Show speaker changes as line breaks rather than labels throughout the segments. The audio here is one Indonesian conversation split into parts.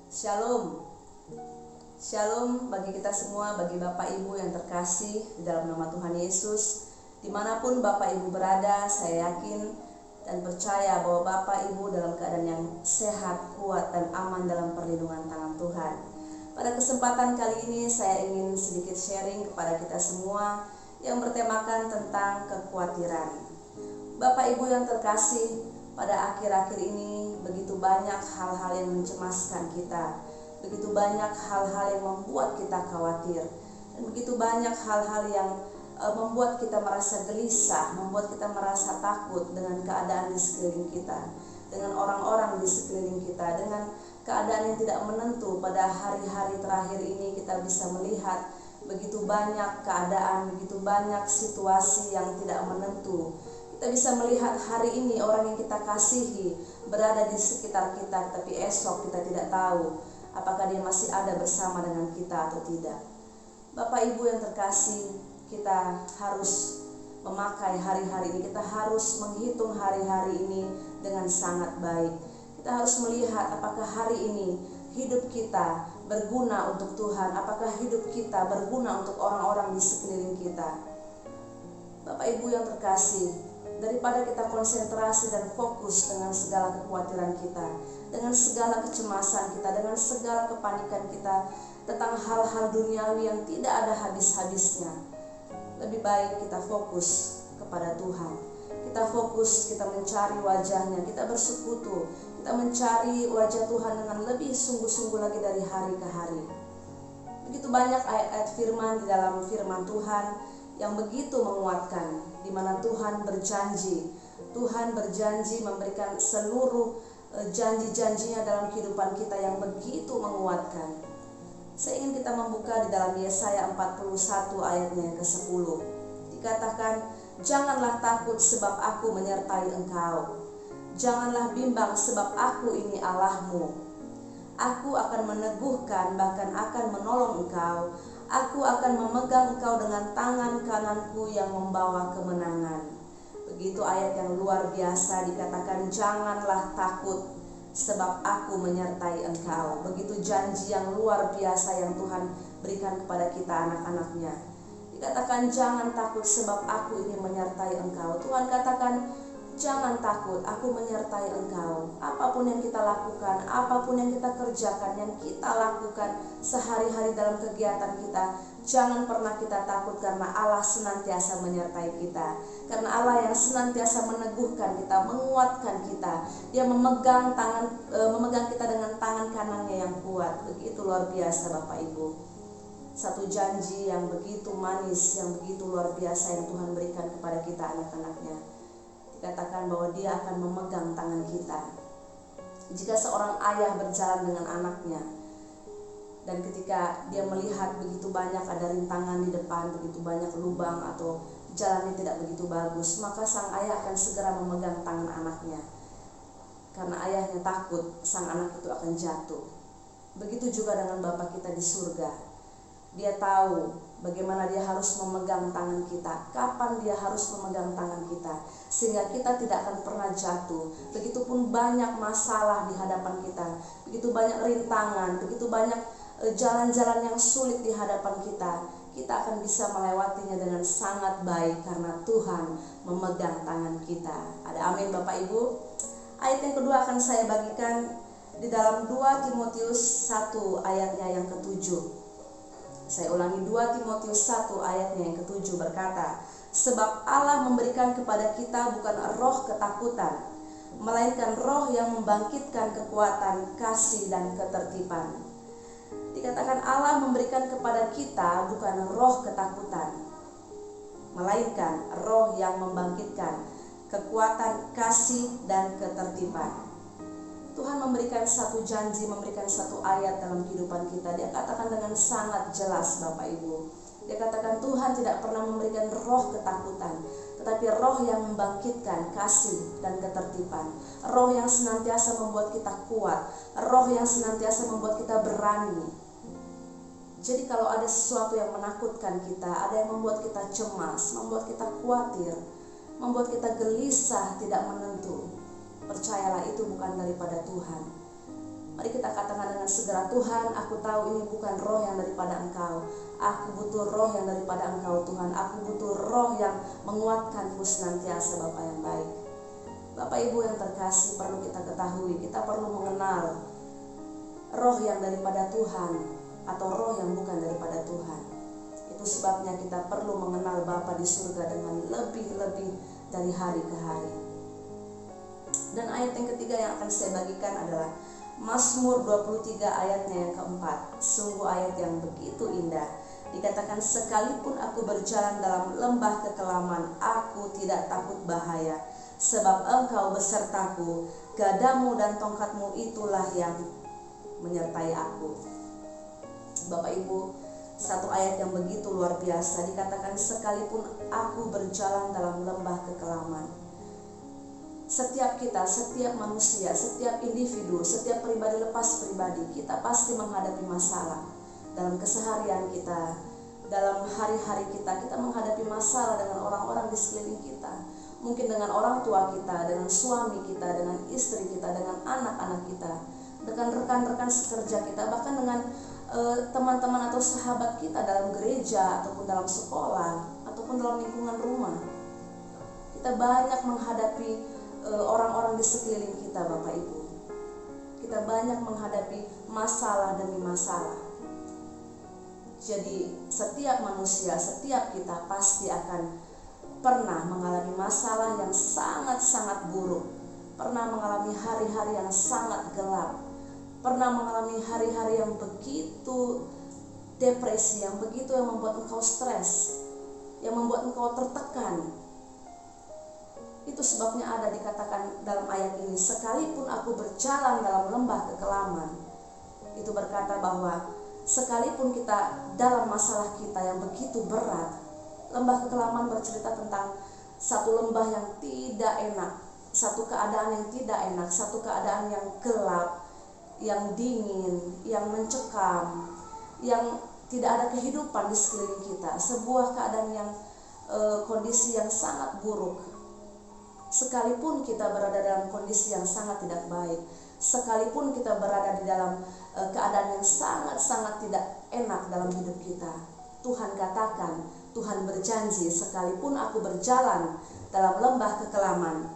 Shalom. Shalom bagi kita semua, bagi Bapak Ibu yang terkasih di dalam nama Tuhan Yesus. Dimanapun Bapak Ibu berada, saya yakin dan percaya bahwa Bapak Ibu dalam keadaan yang sehat, kuat, dan aman dalam perlindungan tangan Tuhan. Pada kesempatan kali ini saya ingin sedikit sharing kepada kita semua yang bertemakan tentang kekhawatiran. Bapak Ibu yang terkasih, pada akhir-akhir ini begitu banyak hal-hal yang mencemaskan kita, begitu banyak hal-hal yang membuat kita khawatir, dan begitu banyak hal-hal yang membuat kita merasa gelisah, membuat kita merasa takut dengan keadaan di sekeliling kita, dengan orang-orang di sekeliling kita, dengan keadaan yang tidak menentu. Pada hari-hari terakhir ini kita bisa melihat begitu banyak keadaan, begitu banyak situasi yang tidak menentu. Kita bisa melihat hari ini orang yang kita kasihi berada di sekitar kita, tapi esok kita tidak tahu apakah dia masih ada bersama dengan kita atau tidak. Bapak Ibu yang terkasih, kita harus memakai hari-hari ini, kita harus menghitung hari-hari ini dengan sangat baik. Kita harus melihat apakah hari ini hidup kita berguna untuk Tuhan, apakah hidup kita berguna untuk orang-orang di sekeliling kita. Bapak Ibu yang terkasih, daripada kita konsentrasi dan fokus dengan segala kekhawatiran kita, dengan segala kecemasan kita, dengan segala kepanikan kita tentang hal-hal duniawi yang tidak ada habis-habisnya, lebih baik kita fokus kepada Tuhan. Kita fokus, kita mencari wajahnya, kita bersekutu, kita mencari wajah Tuhan dengan lebih sungguh-sungguh lagi dari hari ke hari. Begitu banyak ayat-ayat firman di dalam firman Tuhan yang begitu menguatkan, di mana Tuhan berjanji memberikan seluruh janji-janjinya dalam kehidupan kita yang begitu menguatkan. Saya ingin kita membuka di dalam Yesaya 41 ayatnya yang ke-10. Dikatakan, janganlah takut sebab aku menyertai engkau. Janganlah bimbang sebab aku ini Allahmu. Aku akan meneguhkan, bahkan akan menolong engkau. Aku akan memegang engkau dengan tangan kananku yang membawa kemenangan. Begitu ayat yang luar biasa, dikatakan janganlah takut sebab aku menyertai engkau. Begitu janji yang luar biasa yang Tuhan berikan kepada kita anak-anaknya. Dikatakan jangan takut sebab aku ini menyertai engkau. Tuhan katakan jangan takut, aku menyertai engkau. Apapun yang kita lakukan, apapun yang kita kerjakan, yang kita lakukan sehari-hari dalam kegiatan kita, jangan pernah kita takut, karena Allah senantiasa menyertai kita. Karena Allah yang senantiasa meneguhkan kita, menguatkan kita. Dia memegang kita dengan tangan kanannya yang kuat. Begitu luar biasa Bapak Ibu. Satu janji yang begitu manis, yang begitu luar biasa yang Tuhan berikan kepada kita anak-anaknya. Dikatakan bahwa dia akan memegang tangan kita. Jika seorang ayah berjalan dengan anaknya, dan ketika dia melihat begitu banyak ada rintangan di depan, begitu banyak lubang atau jalannya tidak begitu bagus, maka sang ayah akan segera memegang tangan anaknya. Karena ayahnya takut sang anak itu akan jatuh. Begitu juga dengan Bapa kita di surga. Dia tahu bagaimana dia harus memegang tangan kita, kapan dia harus memegang tangan kita, sehingga kita tidak akan pernah jatuh. Begitupun banyak masalah di hadapan kita, begitu banyak rintangan, begitu banyak jalan-jalan yang sulit di hadapan kita akan bisa melewatinya dengan sangat baik karena Tuhan memegang tangan kita. Ada amin Bapak Ibu. Ayat yang kedua akan saya bagikan di dalam 2 Timotius 1 ayatnya yang ke-7. Saya ulangi, 2 Timotius 1 ayatnya yang ke-7 berkata, sebab Allah memberikan kepada kita bukan roh ketakutan, melainkan roh yang membangkitkan kekuatan, kasih, dan ketertiban. Dikatakan Allah memberikan kepada kita bukan roh ketakutan, melainkan roh yang membangkitkan kekuatan, kasih, dan ketertiban. Tuhan memberikan satu janji, memberikan satu ayat dalam kehidupan kita. Dia katakan dengan sangat jelas Bapak Ibu. Dia katakan Tuhan tidak pernah memberikan roh ketakutan, tetapi roh yang membangkitkan kasih dan ketertiban. Roh yang senantiasa membuat kita kuat, roh yang senantiasa membuat kita berani. Jadi kalau ada sesuatu yang menakutkan kita, ada yang membuat kita cemas, membuat kita khawatir, membuat kita gelisah, tidak menentu, percayalah itu bukan daripada Tuhan. Mari kita katakan dengan katakan segera, Tuhan, aku tahu ini bukan roh yang daripada Engkau. Aku butuh roh yang daripada Engkau, Tuhan. Aku butuh roh yang menguatkanku senantiasa, Bapa yang baik. Bapak Ibu yang terkasih, perlu kita ketahui, kita perlu mengenal roh yang daripada Tuhan atau roh yang bukan daripada Tuhan. Itu sebabnya kita perlu mengenal Bapa di surga dengan lebih-lebih dari hari ke hari. Dan ayat yang ketiga yang akan saya bagikan adalah Mazmur 23 ayatnya yang keempat. Sungguh ayat yang begitu indah. Dikatakan, sekalipun aku berjalan dalam lembah kekelaman, aku tidak takut bahaya, sebab Engkau besertaku, gadamu dan tongkatmu itulah yang menyertai aku. Bapak Ibu, satu ayat yang begitu luar biasa. Dikatakan, sekalipun aku berjalan dalam lembah kekelaman. Setiap kita, setiap manusia, setiap individu, setiap pribadi lepas pribadi, kita pasti menghadapi masalah dalam keseharian kita, dalam hari-hari kita menghadapi masalah dengan orang-orang di sekeliling kita, mungkin dengan orang tua kita, dengan suami kita, dengan istri kita, dengan anak-anak kita, dengan rekan-rekan sekerja kita, bahkan dengan teman-teman atau sahabat kita dalam gereja ataupun dalam sekolah ataupun dalam lingkungan rumah. Kita banyak menghadapi orang-orang di sekeliling kita, Bapak Ibu. Kita banyak menghadapi masalah demi masalah. Jadi setiap manusia, setiap kita pasti akan pernah mengalami masalah yang sangat-sangat buruk, pernah mengalami hari-hari yang sangat gelap, pernah mengalami hari-hari yang begitu depresi, yang begitu yang membuat engkau stres, yang membuat engkau tertekan. Itu sebabnya ada dikatakan dalam ayat ini, sekalipun aku berjalan dalam lembah kekelaman. Itu berkata bahwa sekalipun kita dalam masalah kita yang begitu berat, lembah kekelaman bercerita tentang satu lembah yang tidak enak, satu keadaan yang tidak enak, satu keadaan yang gelap, yang dingin, yang mencekam, yang tidak ada kehidupan di sekeliling kita, sebuah keadaan yang kondisi yang sangat buruk. Sekalipun kita berada dalam kondisi yang sangat tidak baik, sekalipun kita berada di dalam keadaan yang sangat-sangat tidak enak dalam hidup kita, Tuhan katakan, Tuhan berjanji, sekalipun aku berjalan dalam lembah kekelaman,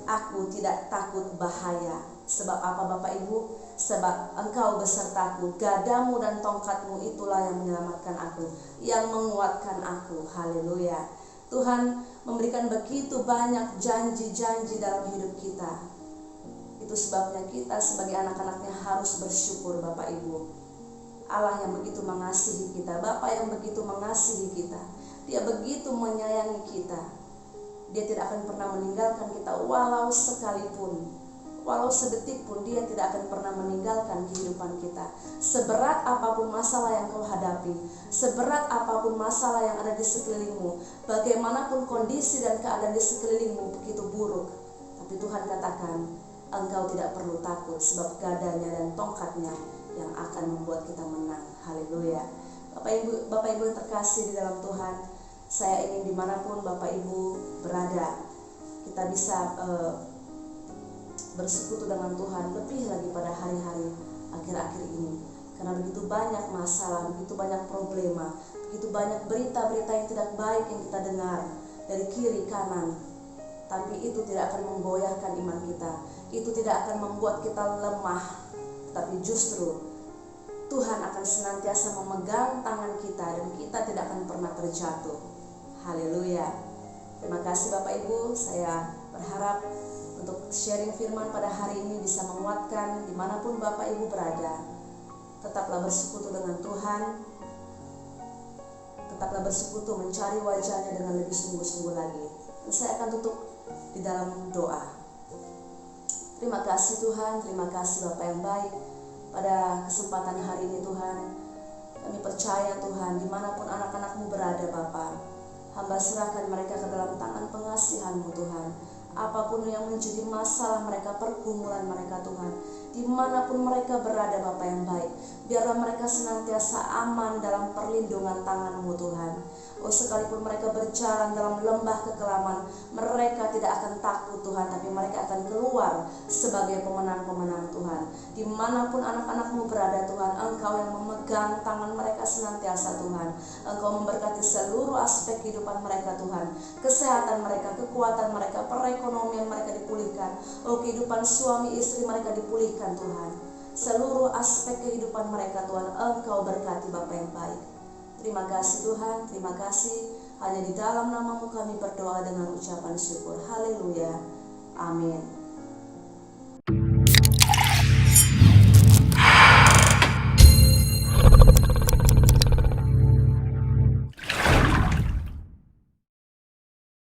aku tidak takut bahaya. Sebab apa, Bapak Ibu? Sebab Engkau besertaku, gadamu dan tongkatmu itulah yang menyelamatkan aku, yang menguatkan aku. Haleluya. Tuhan memberikan begitu banyak janji-janji dalam hidup kita. Itu sebabnya kita sebagai anak-anaknya harus bersyukur, Bapak Ibu. Allah yang begitu mengasihi kita, Bapa yang begitu mengasihi kita, Dia begitu menyayangi kita. Dia tidak akan pernah meninggalkan kita walau sekalipun, walau sedetik pun Dia tidak akan pernah meninggalkan kehidupan kita. Seberat apapun masalah yang kau hadapi, seberat apapun masalah yang ada di sekelilingmu, bagaimanapun kondisi dan keadaan di sekelilingmu begitu buruk, tapi Tuhan katakan, engkau tidak perlu takut, sebab gadanya dan tongkatnya yang akan membuat kita menang. Haleluya. Bapak Ibu yang terkasih di dalam Tuhan, saya ingin dimanapun Bapak Ibu berada, kita bisa bersekutu dengan Tuhan lebih lagi pada hari-hari akhir-akhir ini. Karena begitu banyak masalah, begitu banyak problema, begitu banyak berita-berita yang tidak baik yang kita dengar dari kiri kanan. Tapi itu tidak akan menggoyahkan iman kita, itu tidak akan membuat kita lemah, tapi justru Tuhan akan senantiasa memegang tangan kita dan kita tidak akan pernah terjatuh. Haleluya. Terima kasih Bapak Ibu, saya berharap untuk sharing firman pada hari ini bisa menguatkan dimanapun Bapak Ibu berada. Tetaplah bersekutu dengan Tuhan, tetaplah bersekutu mencari wajahnya dengan lebih sungguh-sungguh lagi. Dan saya akan tutup di dalam doa. Terima kasih Tuhan, terima kasih Bapa yang baik. Pada kesempatan hari ini Tuhan, kami percaya Tuhan, dimanapun anak-anak-Mu berada Bapa, hamba serahkan mereka ke dalam tangan pengasihan-Mu Tuhan. Apapun yang menjadi masalah mereka, pergumulan mereka Tuhan, dimanapun mereka berada Bapa yang baik, Biarlah mereka senantiasa aman dalam perlindungan tangan-Mu Tuhan. Oh, sekalipun mereka berjalan dalam lembah kekelaman, mereka tidak akan takut Tuhan, tapi mereka akan keluar sebagai pemenang-pemenang Tuhan. Dimanapun anak-anak-Mu berada Tuhan, Engkau yang memegang tangan mereka senantiasa Tuhan. Engkau memberkati seluruh aspek kehidupan mereka Tuhan. Kesehatan mereka, kekuatan mereka, perekonomian mereka dipulihkan. Oh, kehidupan suami istri mereka dipulihkan Tuhan. Seluruh aspek kehidupan mereka Tuhan, Engkau berkati Bapa yang baik. Terima kasih Tuhan, terima kasih. Hanya di dalam nama-Mu kami berdoa dengan ucapan syukur. Haleluya. Amin.